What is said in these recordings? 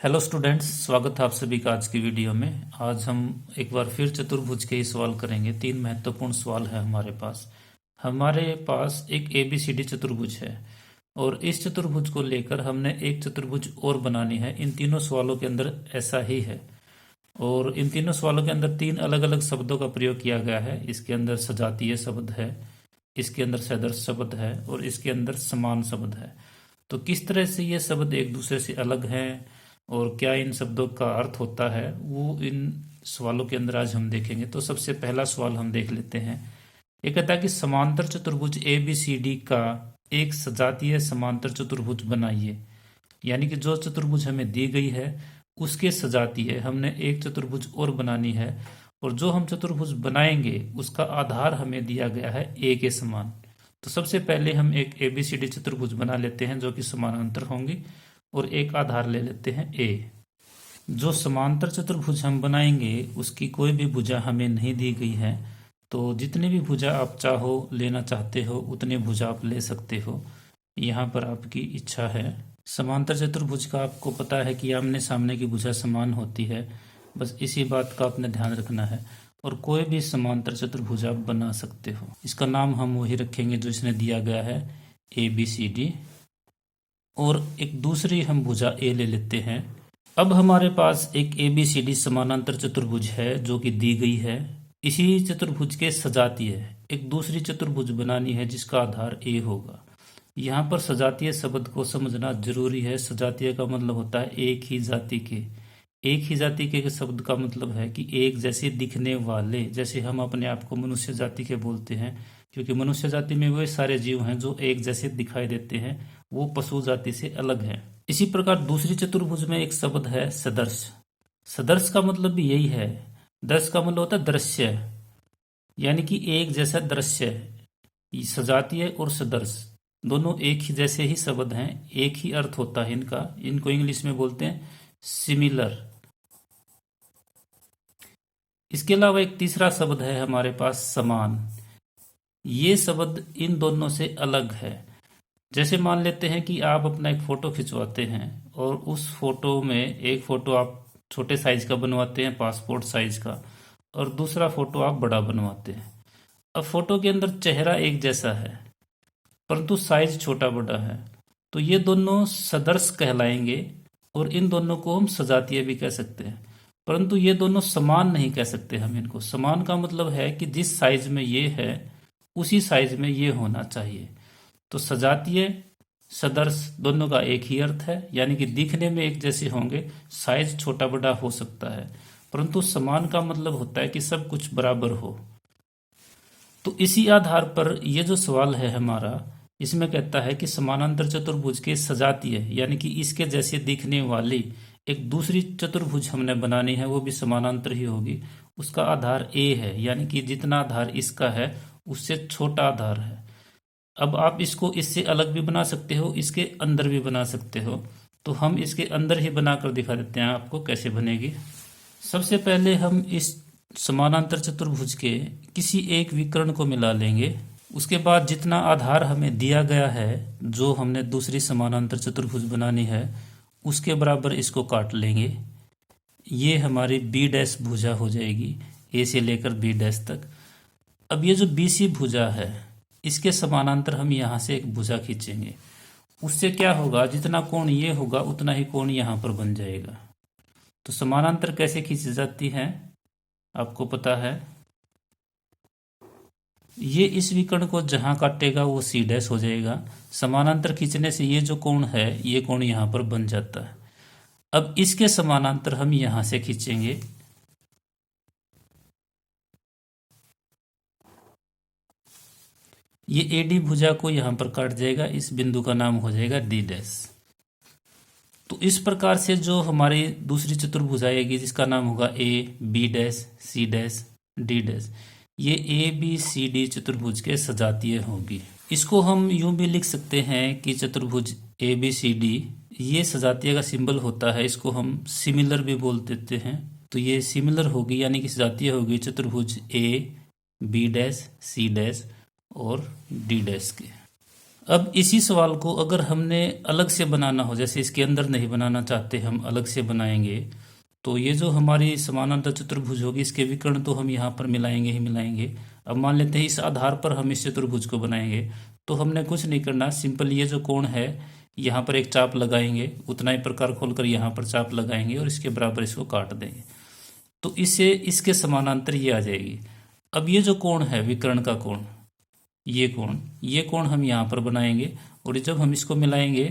Hello students, स्वागत है आप सभी का आज की वीडियो में। आज हम एक बार फिर चतुर्भुज के ही सवाल करेंगे। तीन महत्वपूर्ण सवाल है हमारे पास एक एबीसीडी चतुर्भुज है और इस चतुर्भुज को लेकर हमने एक चतुर्भुज और बनानी है। इन तीनों सवालों के अंदर ऐसा ही है और इन तीनों सवालों के अंदर तीन अलग अलग शब्दों का प्रयोग किया गया है। इसके अंदर सजातीय शब्द है, इसके अंदर सदृश शब्द है और इसके अंदर समान शब्द है। तो किस तरह से ये शब्द एक दूसरे से अलग हैं और क्या इन शब्दों का अर्थ होता है, वो इन सवालों के अंदर आज हम देखेंगे। तो सबसे पहला सवाल हम देख लेते हैं। ये कहता है कि समांतर चतुर्भुज ए बी सी डी का एक सजातीय समांतर चतुर्भुज बनाइए। यानी कि जो चतुर्भुज हमें दी गई है उसके सजातीय हमने एक चतुर्भुज और बनानी है और जो हम चतुर्भुज बनाएंगे उसका आधार हमें दिया गया है ए के समान। तो सबसे पहले हम एक एबीसीडी चतुर्भुज बना लेते हैं जो कि समानांतर होंगी और एक आधार ले लेते हैं ए। जो समांतर चतुर्भुज हम बनाएंगे उसकी कोई भी भुजा हमें नहीं दी गई है, तो जितनी भी भुजा आप चाहो लेना चाहते हो उतनी भुजा आप ले सकते हो, यहाँ पर आपकी इच्छा है। समांतर चतुर्भुज का आपको पता है कि आमने सामने की भुजा समान होती है, बस इसी बात का आपने ध्यान रखना है। और कोई भी समांतर चतुर्भुज आप बना सकते हो। इसका नाम हम वही रखेंगे जो इसने दिया गया है, ए बी सी डी। और एक दूसरी हम भुजा ए ले लेते हैं। अब हमारे पास एक ए बी सी डी समानांतर चतुर्भुज है जो कि दी गई है। इसी चतुर्भुज के सजातीय है एक दूसरी चतुर्भुज बनानी है जिसका आधार ए होगा। यहाँ पर सजातीय शब्द को समझना जरूरी है। सजातीय का मतलब होता है एक ही जाति के। एक ही जाति के शब्द का मतलब है कि एक जैसे दिखने वाले। जैसे हम अपने आप को मनुष्य जाति के बोलते हैं, क्योंकि मनुष्य जाति में वे सारे जीव हैं जो एक जैसे दिखाई देते हैं, वो पशु जाति से अलग है। इसी प्रकार दूसरी चतुर्भुज में एक शब्द है सदर्श। सदर्श का मतलब भी यही है। दर्श का मतलब होता है दृश्य, यानी कि एक जैसा दृश्य। सजातीय और सदर्श दोनों एक ही जैसे ही शब्द हैं, एक ही अर्थ होता है इनका। इनको इंग्लिश में बोलते हैं सिमिलर। इसके अलावा एक तीसरा शब्द है हमारे पास समान। ये शब्द इन दोनों से अलग है। जैसे मान लेते हैं कि आप अपना एक फोटो खिंचवाते हैं और उस फोटो में एक फोटो आप छोटे साइज का बनवाते हैं, पासपोर्ट साइज का, और दूसरा फोटो आप बड़ा बनवाते हैं। अब फोटो के अंदर चेहरा एक जैसा है परंतु साइज छोटा बड़ा है, तो ये दोनों सदर्श कहलाएंगे और इन दोनों को हम सजातीय भी कह सकते हैं। परंतु ये दोनों समान नहीं कह सकते हम इनको। समान का मतलब है कि जिस साइज में ये है उसी साइज में ये होना चाहिए। तो सजातीय सदर्श दोनों का एक ही अर्थ है, यानी कि दिखने में एक जैसे होंगे, साइज छोटा बड़ा हो सकता है, परंतु समान का मतलब होता है कि सब कुछ बराबर हो। तो इसी आधार पर ये जो सवाल है हमारा, इसमें कहता है कि समानांतर चतुर्भुज के सजातीय यानी कि इसके जैसे दिखने वाली एक दूसरी चतुर्भुज हमने बनानी है, वो भी समानांतर ही होगी। उसका आधार ए है, यानी कि जितना आधार इसका है उससे छोटा आधार है। अब आप इसको इससे अलग भी बना सकते हो, इसके अंदर भी बना सकते हो। तो हम इसके अंदर ही बनाकर दिखा देते हैं आपको कैसे बनेगी। सबसे पहले हम इस समानांतर चतुर्भुज के किसी एक विकर्ण को मिला लेंगे। उसके बाद जितना आधार हमें दिया गया है, जो हमने दूसरी समानांतर चतुर्भुज बनानी है, उसके बराबर इसको काट लेंगे। ये हमारी बी डैश भुजा हो जाएगी, ए से लेकर बी डैश तक। अब ये जो बी सी भुजा है इसके समानांतर हम यहाँ से एक भुजा खींचेंगे। उससे क्या होगा, जितना कोण ये होगा उतना ही कोण यहाँ पर बन जाएगा। तो समानांतर कैसे खींची जाती है आपको पता है। ये इस विकर्ण को जहां काटेगा वो सी डैश हो जाएगा। समानांतर खींचने से ये जो कोण है ये कोण यहाँ पर बन जाता है। अब इसके समानांतर हम यहां से खींचेंगे। ये एडी भुजा को यहां पर काट जाएगा, इस बिंदु का नाम हो जाएगा डी डैश। तो इस प्रकार से जो हमारी दूसरी चतुर्भुज आएगी जिसका नाम होगा A B dash C dash D dash, ये ए बी सी डी चतुर्भुज के सजातीय होगी। इसको हम यूं भी लिख सकते हैं कि चतुर्भुज ए बी सी डी, ये सजातीय का सिंबल होता है, इसको हम सिमिलर भी बोल देते हैं। तो ये सिमिलर होगी यानी कि सजातीय होगी चतुर्भुज A B dash C dash और डी डैश के। अब इसी सवाल को अगर हमने अलग से बनाना हो, जैसे इसके अंदर नहीं बनाना चाहते, हम अलग से बनाएंगे, तो ये जो हमारी समानांतर चतुर्भुज होगी इसके विकर्ण तो हम यहाँ पर मिलाएंगे ही मिलाएंगे। अब मान लेते हैं इस आधार पर हम इस चतुर्भुज को बनाएंगे, तो हमने कुछ नहीं करना, सिंपल ये जो कोण है यहाँ पर एक चाप लगाएंगे, उतना ही प्रकार खोलकर यहाँ पर चाप लगाएंगे और इसके बराबर इसको काट देंगे, तो इससे इसके समानांतर ये आ जाएगी। अब ये जो कोण है विकर्ण का कोण, ये कोण हम यहाँ पर बनाएंगे और जब हम इसको मिलाएंगे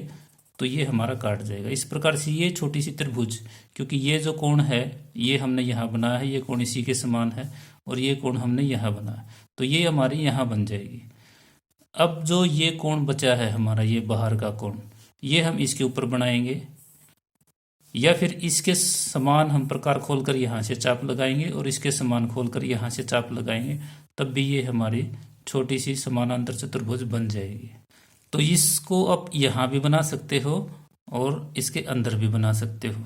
तो ये हमारा काट जाएगा। इस प्रकार से ये छोटी सी त्रिभुज, क्योंकि ये जो कोण है ये हमने यहाँ बनाया है, ये कोण इसी के समान है और ये कोण हमने यहाँ बनाया, तो ये हमारी यहाँ बन जाएगी। अब जो ये कोण बचा है हमारा, ये बाहर का कोण, ये हम इसके ऊपर बनाएंगे या फिर इसके समान हम प्रकार खोलकर यहाँ से चाप लगाएंगे और इसके समान खोलकर यहाँ से चाप लगाएंगे, तब भी ये हमारी छोटी सी समानांतर चतुर्भुज बन जाएगी। तो इसको आप यहाँ भी बना सकते हो और इसके अंदर भी बना सकते हो।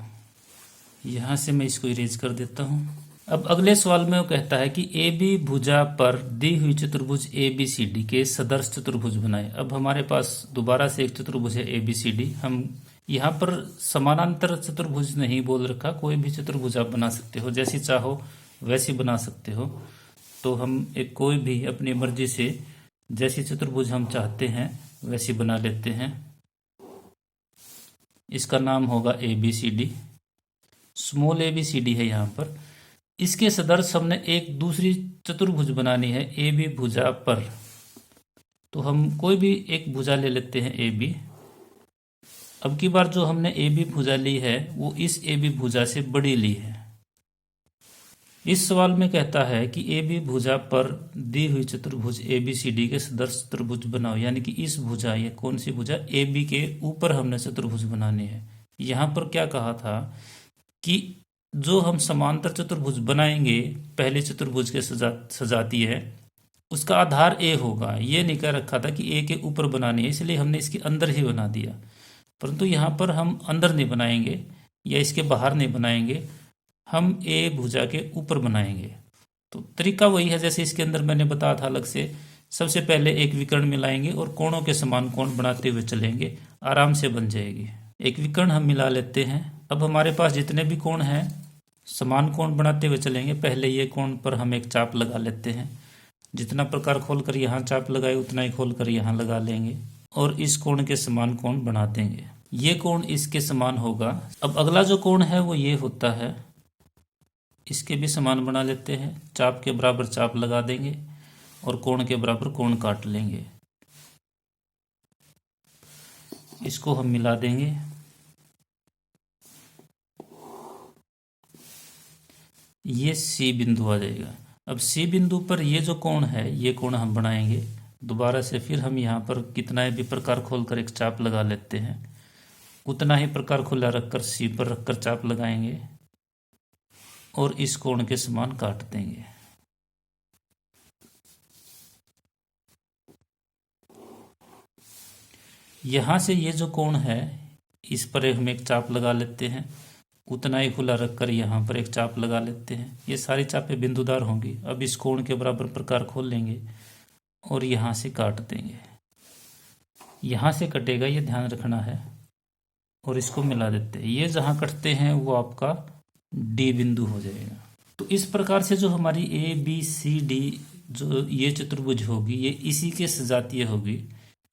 यहाँ से मैं इसको इरेज कर देता हूँ। अब अगले सवाल में वो कहता है कि ए बी भुजा पर दी हुई चतुर्भुज ए बी सी डी के सदर्श चतुर्भुज बनाए। अब हमारे पास दोबारा से एक चतुर्भुज है ए बी सी डी, हम यहाँ पर समानांतर चतुर्भुज नहीं बोल रखा, कोई भी चतुर्भुज आप बना सकते हो, जैसी चाहो वैसी बना सकते हो। तो हम एक कोई भी अपनी मर्जी से जैसी चतुर्भुज हम चाहते हैं वैसी बना लेते हैं। इसका नाम होगा A B C D, small A B C D है यहाँ पर। इसके सदर्श हमने एक दूसरी चतुर्भुज बनानी है ए बी भुजा पर, तो हम कोई भी एक भुजा ले लेते हैं ए बी। अब की बार जो हमने ए बी भुजा ली है वो इस ए बी भुजा से बड़ी ली है। इस सवाल में कहता है कि ए बी भुजा पर दी हुई चतुर्भुज ए बी सी डी के सदर्श चतुर्भुज बनाओ, यानी कि इस भुजा, ये कौन सी भुजा, ए बी के ऊपर हमने चतुर्भुज बनानी है। यहाँ पर क्या कहा था कि जो हम समांतर चतुर्भुज बनाएंगे पहले चतुर्भुज के सजाती है उसका आधार ए होगा। ये नहीं कह रखा था कि ए के ऊपर बनानी है, इसलिए हमने इसके अंदर ही बना दिया, परंतु यहाँ पर हम अंदर नहीं बनाएंगे या इसके बाहर नहीं बनाएंगे, हम ए भुजा के ऊपर बनाएंगे। तो तरीका वही है जैसे इसके अंदर मैंने बताया था अलग से। सबसे पहले एक विकर्ण मिलाएंगे और कोणों के समान कोण बनाते हुए चलेंगे, आराम से बन जाएगी। एक विकर्ण हम मिला लेते हैं। अब हमारे पास जितने भी कोण हैं समान कोण बनाते हुए चलेंगे। पहले ये कोण पर हम एक चाप लगा लेते हैं, जितना प्रकार खोलकर यहाँ चाप लगाए उतना ही खोलकर यहाँ लगा लेंगे और इस कोण के समान कोण बना देंगे। ये कोण इसके समान होगा। अब अगला जो कोण है वो ये होता है, इसके भी समान बना लेते हैं, चाप के बराबर चाप लगा देंगे और कोण के बराबर कोण काट लेंगे। इसको हम मिला देंगे। ये सी बिंदु आ जाएगा। अब सी बिंदु पर ये जो कोण है ये कोण हम बनाएंगे। दोबारा से फिर हम यहाँ पर कितना भी प्रकार खोलकर एक चाप लगा लेते हैं, उतना ही प्रकार खुला रखकर सी पर रखकर चाप लगाएंगे और इस कोण के समान काट देंगे। यहां से ये जो कोण है इस पर हम एक चाप लगा लेते हैं, उतना ही खुला रखकर यहाँ पर एक चाप लगा लेते हैं। ये सारी चापें बिंदुदार होंगी। अब इस कोण के बराबर प्रकार खोल लेंगे और यहाँ से काट देंगे। यहाँ से कटेगा, ये ध्यान रखना है, और इसको मिला देते हैं। ये जहाँ कटते हैं वो आपका डी बिंदु हो जाएगा। तो इस प्रकार से जो हमारी ए बी सी डी जो ये चतुर्भुज होगी ये इसी के सजातीय होगी।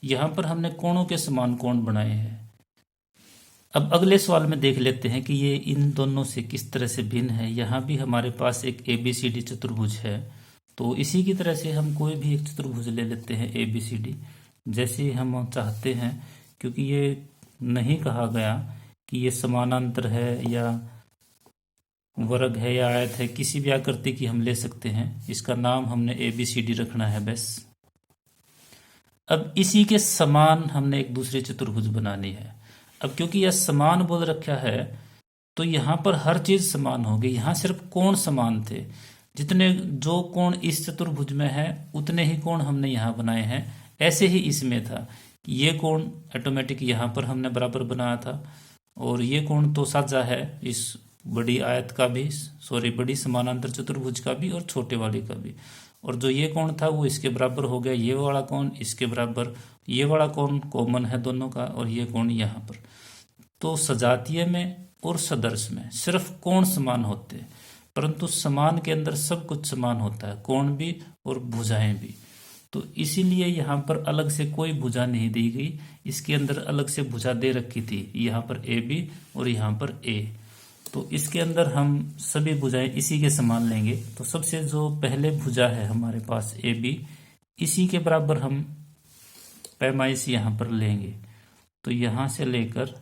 यहाँ पर हमने कोणों के समान कोण बनाए हैं। अब अगले सवाल में देख लेते हैं कि ये इन दोनों से किस तरह से भिन्न है। यहाँ भी हमारे पास एक ए बी सी डी चतुर्भुज है, तो इसी की तरह से हम कोई भी एक चतुर्भुज ले लेते हैं ए बी सी डी जैसे हम चाहते हैं, क्योंकि ये नहीं कहा गया कि ये समानांतर है या वर्ग है या आयत है, किसी भी आकृति की हम ले सकते हैं। इसका नाम हमने ए बी सी डी रखना है बस। अब इसी के समान हमने एक दूसरी चतुर्भुज बनानी है। अब क्योंकि यह समान बोल रखा है तो यहाँ पर हर चीज समान होगी। यहाँ सिर्फ कोण समान थे, जितने जो कोण इस चतुर्भुज में है उतने ही कोण हमने यहाँ बनाए हैं। ऐसे ही इसमें था, ये कोण ऑटोमेटिक यहाँ पर हमने बराबर बनाया था और ये कोण तो साझा है इस बड़ी आयत का भी, बड़ी समानांतर चतुर्भुज का भी और छोटे वाले का भी। और जो ये कोण था वो इसके बराबर हो गया, ये वाला कोण इसके बराबर, ये वाला कोण कॉमन है दोनों का, और ये कोण यहाँ पर। तो सजातीय में और सदर्श में सिर्फ कोण समान होते हैं, परंतु समान के अंदर सब कुछ समान होता है, कोण भी और भुजाएं भी। तो इसीलिए यहाँ पर अलग से कोई भुजा नहीं दी गई, इसके अंदर अलग से भुजा दे रखी थी, यहाँ पर ए बी और यहाँ पर ए। तो इसके अंदर हम सभी भुजाएं इसी के समान लेंगे। तो सबसे जो पहले भुजा है हमारे पास ए बी, इसी के बराबर हम पैमाइश यहाँ पर लेंगे। तो यहाँ से लेकर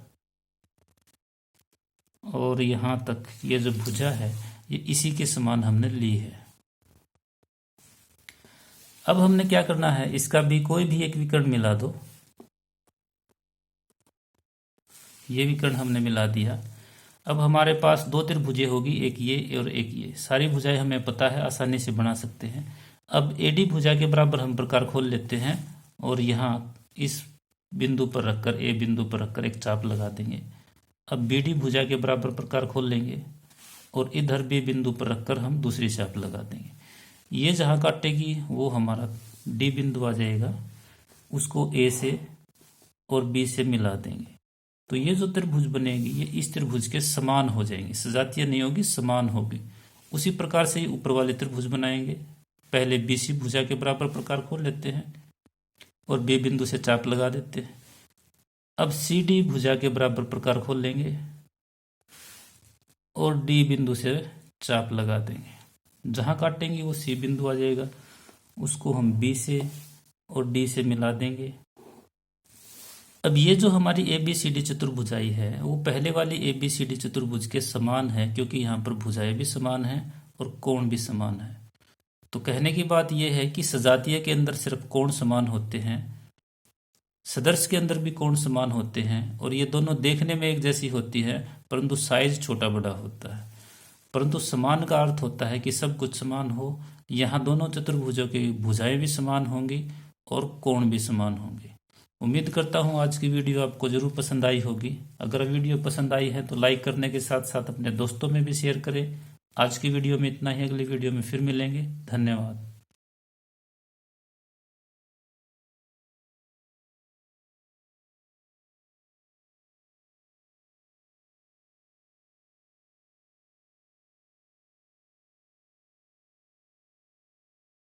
और यहाँ तक ये जो भुजा है ये इसी के समान हमने ली है। अब हमने क्या करना है, इसका भी कोई भी एक विकर्ण मिला दो। ये विकर्ण हमने मिला दिया। अब हमारे पास दो त्रिभुजें होगी, एक ये और एक ये। सारी भुजाएं हमें पता है, आसानी से बना सकते हैं। अब एडी भुजा के बराबर हम प्रकार खोल लेते हैं और यहाँ इस बिंदु पर रखकर, ए बिंदु पर रखकर एक चाप लगा देंगे। अब बीडी भुजा के बराबर प्रकार खोल लेंगे और इधर बी बिंदु पर रखकर हम दूसरी चाप लगा देंगे। ये जहाँ काटेगी वो हमारा डी बिंदु आ जाएगा, उसको ए से और बी से मिला देंगे। तो ये जो त्रिभुज बनेगी ये इस त्रिभुज के समान हो जाएंगी, सजातीय नहीं होगी, समान होगी। उसी प्रकार से ही ऊपर वाले त्रिभुज बनाएंगे। पहले बीसी भुजा के बराबर प्रकार खोल लेते हैं और बी बिंदु से चाप लगा देते हैं। अब सी डी भुजा के बराबर प्रकार खोल लेंगे और डी बिंदु से चाप लगा देंगे। जहाँ काटेंगे वो सी बिंदु आ जाएगा, उसको हम बी से और डी से मिला देंगे। अब ये जो हमारी ए बी सी डी चतुर्भुजाई है वो पहले वाली ए बी सी डी चतुर्भुज के समान है, क्योंकि यहाँ पर भुजाएं भी समान है और कोण भी समान है। तो कहने की बात यह है कि सजातीय के अंदर सिर्फ कोण समान होते हैं, सदर्श के अंदर भी कोण समान होते हैं, और ये दोनों देखने में एक जैसी होती है परंतु साइज छोटा बड़ा होता है। परंतु समान का अर्थ होता है कि सब कुछ समान हो। यहाँ दोनों चतुर्भुजों की भुजाएं भी समान होंगी और कोण भी समान होंगे। उम्मीद करता हूँ आज की वीडियो आपको जरूर पसंद आई होगी। अगर वीडियो पसंद आई है तो लाइक करने के साथ साथ अपने दोस्तों में भी शेयर करें। आज की वीडियो में इतना ही, अगली वीडियो में फिर मिलेंगे। धन्यवाद।